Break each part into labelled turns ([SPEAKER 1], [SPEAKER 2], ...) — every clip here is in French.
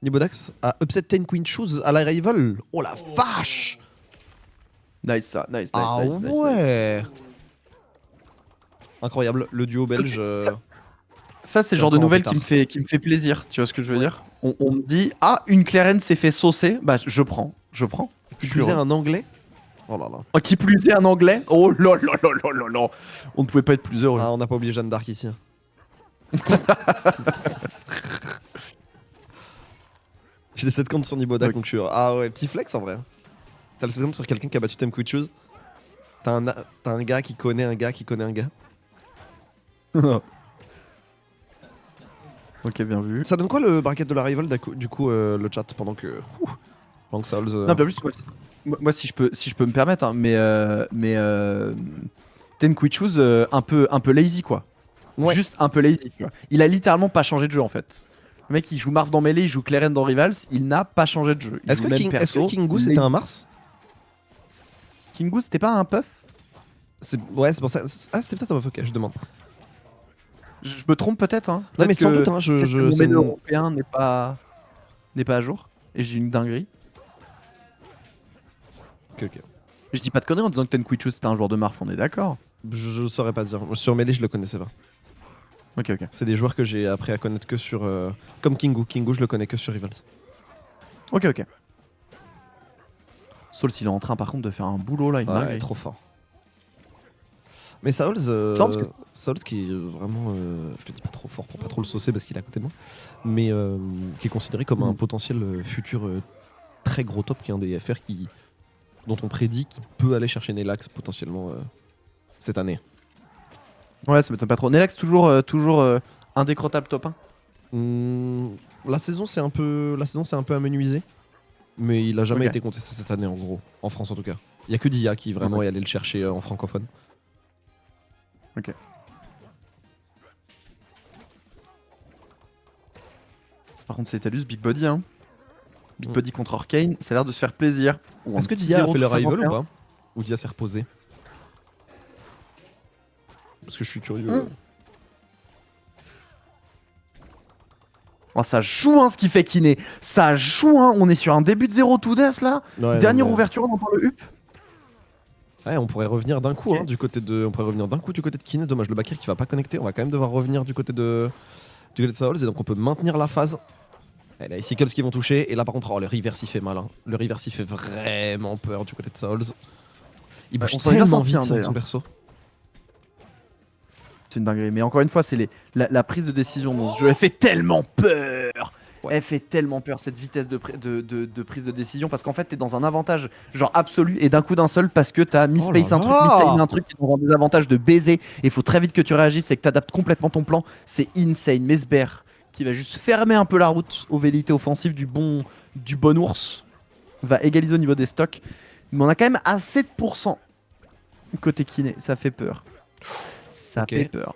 [SPEAKER 1] Nibodax a upset 10 Queen Shoes à l'arrival. Oh la vache!
[SPEAKER 2] Nice ça, nice.
[SPEAKER 1] Ah ouais! Incroyable, le duo belge.
[SPEAKER 2] Ça, c'est le genre de
[SPEAKER 1] encore en
[SPEAKER 2] nouvelle
[SPEAKER 1] pétard.
[SPEAKER 2] qui me fait plaisir, tu vois ce que je veux dire. On me dit, ah, une Clarence s'est fait saucer, bah je prends.
[SPEAKER 1] Qui plus est un anglais. Oh là là.
[SPEAKER 2] Oh, qui plus est un anglais. Oh là là là là là là. On ne pouvait pas être plus heureux.
[SPEAKER 1] Ah, on n'a pas oublié Jeanne d'Arc ici. J'ai les 7 comptes sur Nibodax,
[SPEAKER 2] Ok.
[SPEAKER 1] donc je suis. Ah ouais, petit flex en vrai. T'as le 7 comptes sur quelqu'un qui a battu Tem Quick Shoes. T'as un gars qui connaît un gars qui connaît un gars.
[SPEAKER 2] Ok, bien vu.
[SPEAKER 1] Ça donne quoi le bracket de la rival du coup le chat pendant que. Pendant que Souls.
[SPEAKER 2] Non, bien plus, moi, si je peux me permettre, hein, Ten Quick Shoes, un peu lazy quoi.
[SPEAKER 1] Ouais.
[SPEAKER 2] Juste un peu lazy, tu vois. Il a littéralement pas changé de jeu en fait. Le mec, il joue Marv dans Melee, il joue Claren dans Rivals, il n'a pas changé de jeu. Il
[SPEAKER 1] Est-ce
[SPEAKER 2] joue
[SPEAKER 1] que,
[SPEAKER 2] le même
[SPEAKER 1] est-ce que
[SPEAKER 2] perso,
[SPEAKER 1] King Goose c'était un Mars?
[SPEAKER 2] King Goose, c'était pas un puff?
[SPEAKER 1] Ouais, c'est pour ça. Ah, c'est peut-être un ok, je demande.
[SPEAKER 2] Je me trompe peut-être, hein.
[SPEAKER 1] Non, mais
[SPEAKER 2] Peut-être
[SPEAKER 1] sans
[SPEAKER 2] que-
[SPEAKER 1] doute, hein,
[SPEAKER 2] peut-être que
[SPEAKER 1] je
[SPEAKER 2] mon
[SPEAKER 1] c'est
[SPEAKER 2] Melee
[SPEAKER 1] mon-
[SPEAKER 2] européen n'est pas à jour. Et j'ai une dinguerie.
[SPEAKER 1] Ok, ok.
[SPEAKER 2] Je dis pas de conneries en disant que Ten Quick Shoes c'était un joueur de Marv, on est d'accord.
[SPEAKER 1] Je saurais pas dire. Sur Melee, je le connaissais pas.
[SPEAKER 2] Ok, ok.
[SPEAKER 1] C'est des joueurs que j'ai appris à connaître que sur. Comme Kingu. Kingu, je le connais que sur Rivals.
[SPEAKER 2] Ok, ok. Souls, il est en train par contre de faire un boulot là, une
[SPEAKER 1] Ouais,
[SPEAKER 2] dinguerie.
[SPEAKER 1] trop fort. Mais Souls,
[SPEAKER 2] parce que-
[SPEAKER 1] Souls qui est vraiment, je te dis pas trop fort pour pas trop le saucer parce qu'il est à côté de moi, mais qui est considéré comme un potentiel futur très gros top, qui est un des FR dont on prédit qu'il peut aller chercher Nelax potentiellement cette année.
[SPEAKER 2] Ouais, ça m'étonne pas trop. Nelax, toujours indécrottable top 1.
[SPEAKER 1] La saison c'est un peu amenuisé, mais il a jamais
[SPEAKER 2] Ok.
[SPEAKER 1] été contesté cette année en gros, en France en tout cas. Il y a que Dia qui vraiment est allé le chercher en francophone.
[SPEAKER 2] Ok. Par contre, c'est Talus, Big Body, hein. Big
[SPEAKER 1] Mm.
[SPEAKER 2] Body contre Arcane, ça a l'air de se faire plaisir. Ou un
[SPEAKER 1] Est-ce que
[SPEAKER 2] petit
[SPEAKER 1] Dia a
[SPEAKER 2] 0
[SPEAKER 1] fait le
[SPEAKER 2] tout
[SPEAKER 1] rival ou
[SPEAKER 2] 51.
[SPEAKER 1] pas? Ou Dia s'est reposé? Parce que je suis curieux.
[SPEAKER 2] Oh, ça joue, hein, ce qui fait Kiné. Ça joue, hein. On est sur un début de 0 to death là.
[SPEAKER 1] Ouais,
[SPEAKER 2] Dernière
[SPEAKER 1] non, mais-
[SPEAKER 2] ouverture, on entend le up.
[SPEAKER 1] Ouais, on pourrait revenir d'un coup
[SPEAKER 2] Ok.
[SPEAKER 1] hein, du côté de. On pourrait revenir d'un coup du côté de Kiné. Dommage, le Bakir qui va pas connecter. On va quand même devoir revenir du côté de Souls. Et donc on peut maintenir la phase. Et là, ici, qui vont toucher. Et là, par contre, oh, le reverse il fait mal. Hein. Le reverse il fait vraiment peur du côté de Souls. Il bouge
[SPEAKER 2] on s'en est bien
[SPEAKER 1] tellement
[SPEAKER 2] senti,
[SPEAKER 1] vite
[SPEAKER 2] hein,
[SPEAKER 1] avec son
[SPEAKER 2] d'ailleurs.
[SPEAKER 1] perso.
[SPEAKER 2] C'est une dinguerie. Mais encore une fois, c'est la prise de décision dans ce jeu. Elle fait tellement peur.
[SPEAKER 1] Ouais.
[SPEAKER 2] Elle fait tellement peur, cette vitesse de prise de décision. Parce qu'en fait, t'es dans un avantage genre absolu et d'un coup d'un seul parce que t'as misplace
[SPEAKER 1] Oh
[SPEAKER 2] un
[SPEAKER 1] là
[SPEAKER 2] truc,
[SPEAKER 1] là.
[SPEAKER 2] mistime un truc, t'es dans un désavantage de baiser. Et il faut très vite que tu réagisses et que t'adaptes complètement ton plan. C'est insane. Mesber qui va juste fermer un peu la route aux velléités offensives du bon ours. Va égaliser au niveau des stocks. Mais on a quand même à 7% côté kiné. Ça fait peur. Ça
[SPEAKER 1] Ok.
[SPEAKER 2] fait peur.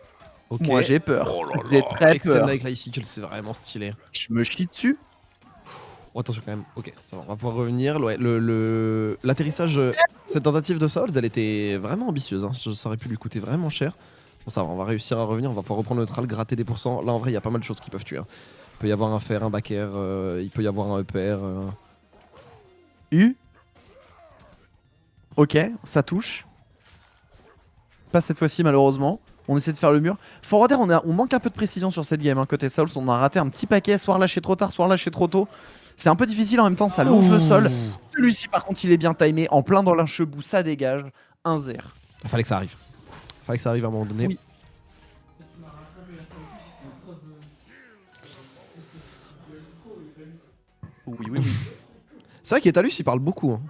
[SPEAKER 1] Ok.
[SPEAKER 2] Moi j'ai peur.
[SPEAKER 1] Oh là
[SPEAKER 2] J'ai
[SPEAKER 1] là.
[SPEAKER 2] très
[SPEAKER 1] Excellent
[SPEAKER 2] peur.
[SPEAKER 1] avec l'Icicle, c'est vraiment stylé.
[SPEAKER 2] Je me chie dessus.
[SPEAKER 1] Oh, attention quand même. Ok, ça va, on va pouvoir revenir. Ouais, l'atterrissage, cette tentative de Souls, elle était vraiment ambitieuse. Hein. Ça aurait pu lui coûter vraiment cher. Bon, ça va, on va réussir à revenir. On va pouvoir reprendre le neutral, gratter des pourcents. Là, en vrai, il y a pas mal de choses qui peuvent tuer. Hein. Il peut y avoir un fer, un backer, il peut y avoir un EPR.
[SPEAKER 2] U. Ok, ça touche. Pas cette fois-ci malheureusement. On essaie de faire le mur. Faut dire, on manque un peu de précision sur cette game. Hein. Côté Souls, on a raté un petit paquet, soit lâché trop tard, soit lâché trop tôt. C'est un peu difficile en même temps, ça longe le sol. Celui-ci par contre il est bien timé, en plein dans l'inchebout, ça dégage. 1-0.
[SPEAKER 1] Fallait que ça arrive. Fallait que ça arrive à un moment donné.
[SPEAKER 2] Oui. Oui, oui, oui.
[SPEAKER 1] C'est vrai qu'Etalus, il parle beaucoup. Hein.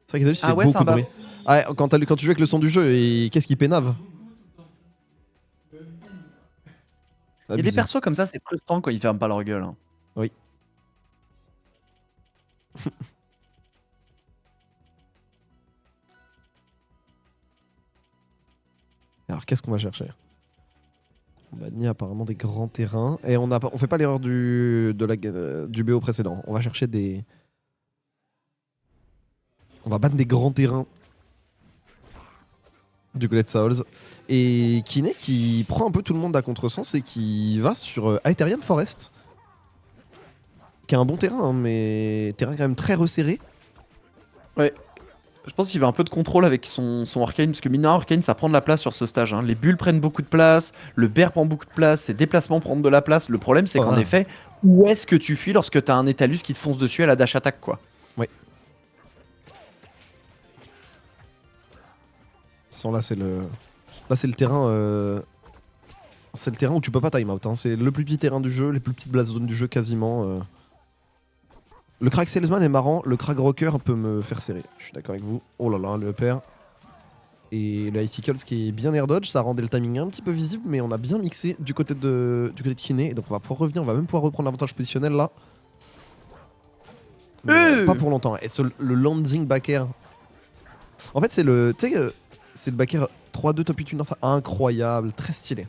[SPEAKER 1] C'est vrai qu'Etalus, il
[SPEAKER 2] Ah
[SPEAKER 1] fait
[SPEAKER 2] ouais, c'est
[SPEAKER 1] beaucoup
[SPEAKER 2] un
[SPEAKER 1] de bruit. Ah ouais, quand tu joues avec le son du jeu, et qu'est-ce qu'il pénave?
[SPEAKER 2] Il y a des persos comme ça, c'est frustrant quand ils ferment pas leur gueule. Hein.
[SPEAKER 1] Oui. Alors qu'est-ce qu'on va chercher? On va nier apparemment des grands terrains. Et on fait pas l'erreur du BO précédent. On va chercher des... On va battre des grands terrains du côté de Souls. Et Kiné qui prend un peu tout le monde à contresens et qui va sur Aetherian Forest. qui a un bon terrain, hein, mais terrain quand même très resserré.
[SPEAKER 2] Ouais. Je pense qu'il va un peu de contrôle avec son Arcane, parce que mine de rien, Arcane ça prend de la place sur ce stage. Hein. Les bulles prennent beaucoup de place, le bear prend beaucoup de place, ses déplacements prennent de la place. Le problème c'est qu'en effet, où est-ce que tu fuis lorsque t'as un Etalus qui te fonce dessus à la dash attack quoi.
[SPEAKER 1] Ouais. Là c'est le terrain. C'est le terrain où tu peux pas time out. Hein. C'est le plus petit terrain du jeu, les plus petites blast zones du jeu quasiment. Le crack salesman est marrant, le crack rocker peut me faire serrer. Je suis d'accord avec vous. Oh là là, le upper. Et le icicles qui est bien air dodge, ça rendait le timing un petit peu visible, mais on a bien mixé du côté de Kiné. Et donc on va pouvoir revenir, on va même pouvoir reprendre l'avantage positionnel là. Mais, pas pour longtemps. Et le landing back air. En fait, c'est le back air 3-2 top 8 incroyable, très stylé.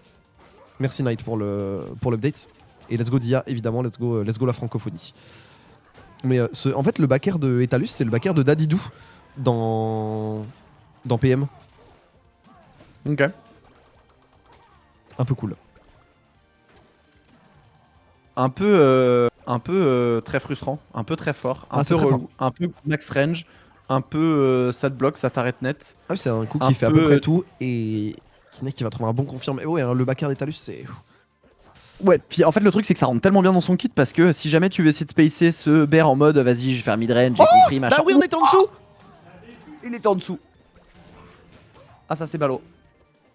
[SPEAKER 1] Merci Knight pour l'update. Et let's go Dia, évidemment, let's go la francophonie. Mais en fait, le backer de Etalus, c'est le backer de Dadidou dans PM.
[SPEAKER 2] Ok.
[SPEAKER 1] Un peu cool.
[SPEAKER 2] Un peu très frustrant, un peu très fort, un peu relou, un peu max range, un peu ça te bloque, ça t'arrête net.
[SPEAKER 1] Ah oui, c'est un coup qui fait à peu près tout et qui va trouver un bon confirme. Et ouais, hein, le backer d'Etalus, c'est...
[SPEAKER 2] Ouais, puis en fait le truc c'est que ça rentre tellement bien dans son kit parce que si jamais tu veux essayer de spacer ce bear en mode vas-y je vais faire midrange, j'ai compris machin.
[SPEAKER 1] Bah oui, on est en dessous.
[SPEAKER 2] Il est en dessous. Ah ça c'est ballot.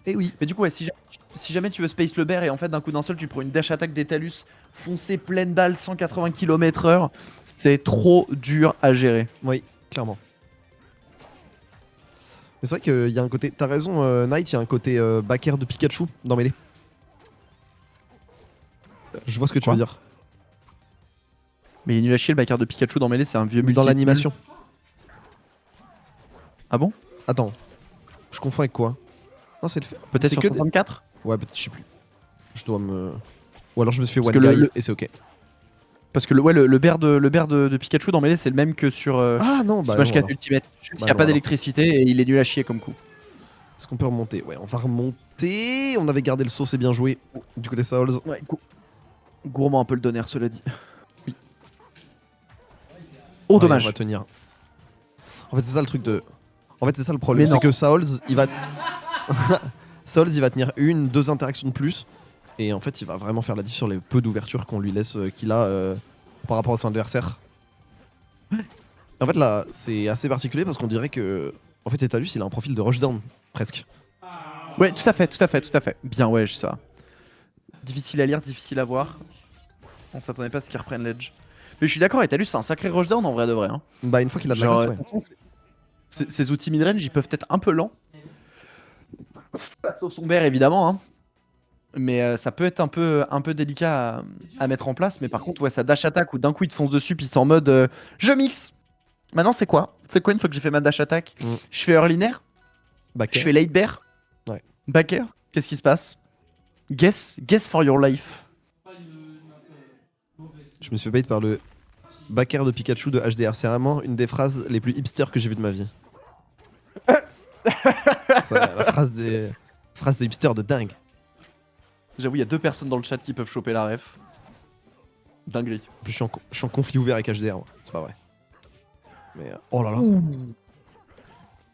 [SPEAKER 1] Et oui.
[SPEAKER 2] Mais du coup ouais, si jamais tu veux space le bear et en fait d'un coup d'un seul tu prends une dash attack d'Etalus foncée pleine balle 180 km/h, c'est trop dur à gérer.
[SPEAKER 1] Oui, clairement. Mais c'est vrai qu'il y a un côté, t'as raison Knight, il y a un côté backer de Pikachu dans Melee. Je vois ce que tu veux dire.
[SPEAKER 2] Mais il est nul à chier le backer de Pikachu dans Melee, c'est un vieux multi.
[SPEAKER 1] Dans l'animation.
[SPEAKER 2] Ah bon?
[SPEAKER 1] Attends, je confonds avec quoi? Non, c'est le fait.
[SPEAKER 2] Peut-être sur 64?
[SPEAKER 1] Ouais, peut-être, je sais plus. Je dois me... Ou alors je me suis fait one guy et c'est ok.
[SPEAKER 2] Parce que le bear de Pikachu dans Melee, c'est le même que sur Smash 4 Ultimate. Juste il n'y a pas d'électricité et il est nul à chier comme coup.
[SPEAKER 1] Est-ce qu'on peut remonter? Ouais, on va remonter. On avait gardé le saut, c'est bien joué. Du côté Souls.
[SPEAKER 2] Ouais, gourmand un peu le donner, cela dit.
[SPEAKER 1] Oui.
[SPEAKER 2] Oh, dommage.
[SPEAKER 1] On va tenir. En fait, c'est ça le truc de... En fait, c'est ça le problème. C'est que Souls, il va... Souls, il va tenir 1-2 interactions de plus. Et en fait, il va vraiment faire la diff sur les peu d'ouverture qu'on lui laisse, qu'il a par rapport à son adversaire. En fait, là, c'est assez particulier parce qu'on dirait que... En fait, Etalus, il a un profil de rushdown, presque.
[SPEAKER 2] Ouais, tout à fait. Bien, ouais, ça. Difficile à lire, difficile à voir. On s'attendait pas à ce qu'il reprenne l'edge. Mais je suis d'accord, Etalus, c'est un sacré rushdown en vrai de vrai. Hein.
[SPEAKER 1] Bah, une fois qu'il a de la glace, ouais.
[SPEAKER 2] Ces outils midrange, ils peuvent être un peu lents. Sauf son bear, évidemment. Hein. Mais ça peut être un peu délicat à mettre en place. Mais par contre, ouais, ça dash attack où d'un coup il te fonce dessus, puis c'est en mode je mixe. Maintenant, c'est quoi? C'est quoi une fois que j'ai fait ma dash attack? Je fais early nair. Je fais late bear.
[SPEAKER 1] Ouais.
[SPEAKER 2] Backer. Qu'est-ce qui se passe? Guess for your life.
[SPEAKER 1] Je me suis fait bait par le backer de Pikachu de HDR. C'est vraiment une des phrases les plus hipster que j'ai vues de ma vie. La phrase des hipsters de dingue.
[SPEAKER 2] J'avoue, il y a 2 personnes dans le chat qui peuvent choper la ref. Dinguerie.
[SPEAKER 1] En plus, je suis en conflit ouvert avec HDR. C'est pas vrai. Mais oh là là.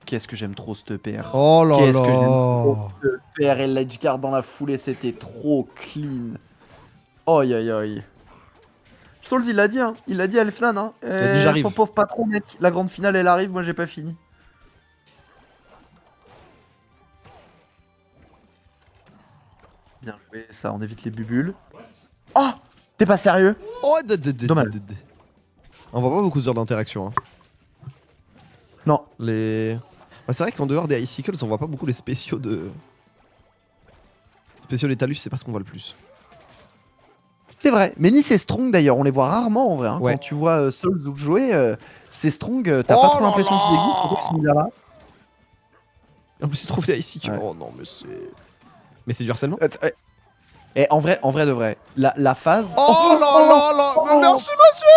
[SPEAKER 2] Qu'est-ce que j'aime trop ce PR.
[SPEAKER 1] Oh là là.
[SPEAKER 2] Qu'est-ce que j'aime trop ce PR et l'edge guard dans la foulée, c'était trop clean. Aïe aïe aïe. Souls il l'a dit, hein. Il l'a dit à Elfnan. Hein.
[SPEAKER 1] Il a dit j'arrive.
[SPEAKER 2] Pauvre patron mec, la grande finale elle arrive, moi j'ai pas fini. Bien joué, ça, on évite les bubules. Oh, t'es pas sérieux?
[SPEAKER 1] Oh,
[SPEAKER 2] dommage.
[SPEAKER 1] On voit pas beaucoup d'heures d'interaction. Hein.
[SPEAKER 2] Non.
[SPEAKER 1] Bah, c'est vrai qu'en dehors des icicles, on voit pas beaucoup les spéciaux de... Spéciaux d'Etalus, c'est pas ce qu'on voit le plus.
[SPEAKER 2] C'est vrai, mais Nice et Strong d'ailleurs, on les voit rarement en vrai. Hein.
[SPEAKER 1] Ouais.
[SPEAKER 2] Quand tu vois Souls ou jouer, c'est Strong, t'as pas trop l'impression qu'ils existent, pourquoi ils sont mis là?
[SPEAKER 1] En plus, il trouve des icicles. Ouais. Oh non, mais c'est... Mais c'est du harcèlement.
[SPEAKER 2] Et en vrai de vrai, la phase...
[SPEAKER 1] Oh là là là. Merci monsieur.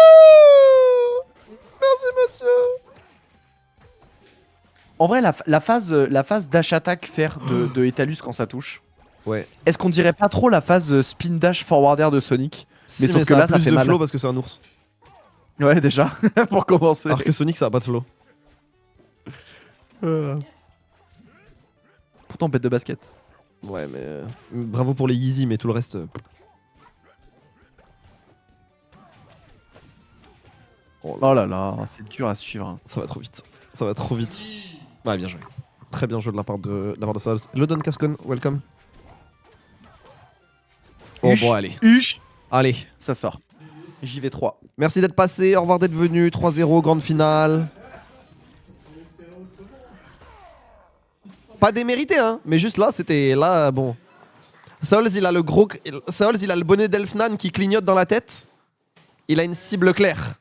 [SPEAKER 1] Merci monsieur.
[SPEAKER 2] En vrai, la phase dash attack faire de Etalus quand ça touche.
[SPEAKER 1] Ouais.
[SPEAKER 2] Est-ce qu'on dirait pas trop la phase spin dash forward air de Sonic? Mais sauf que là, ça fait mal.
[SPEAKER 1] flow parce que c'est un ours.
[SPEAKER 2] Ouais, déjà, pour commencer.
[SPEAKER 1] Alors que Sonic, ça a pas de flow.
[SPEAKER 2] Pourtant, bête de basket.
[SPEAKER 1] Ouais, mais bravo pour les Yeezy, mais tout le reste.
[SPEAKER 2] Oh là là, c'est dur à suivre. Hein.
[SPEAKER 1] Ça va trop vite. Ça va trop vite. Ouais, bien joué. Très bien joué de la part de Souls. Le Don Cascon, welcome. Oh bon, allez. Allez.
[SPEAKER 2] Ça sort. J'y vais 3.
[SPEAKER 1] Merci d'être passé, au revoir d'être venu. 3-0, grande finale. Pas démérité, hein, mais juste là, c'était là, bon. Souls, il a le bonnet d'Elfnan qui clignote dans la tête. Il a une cible claire.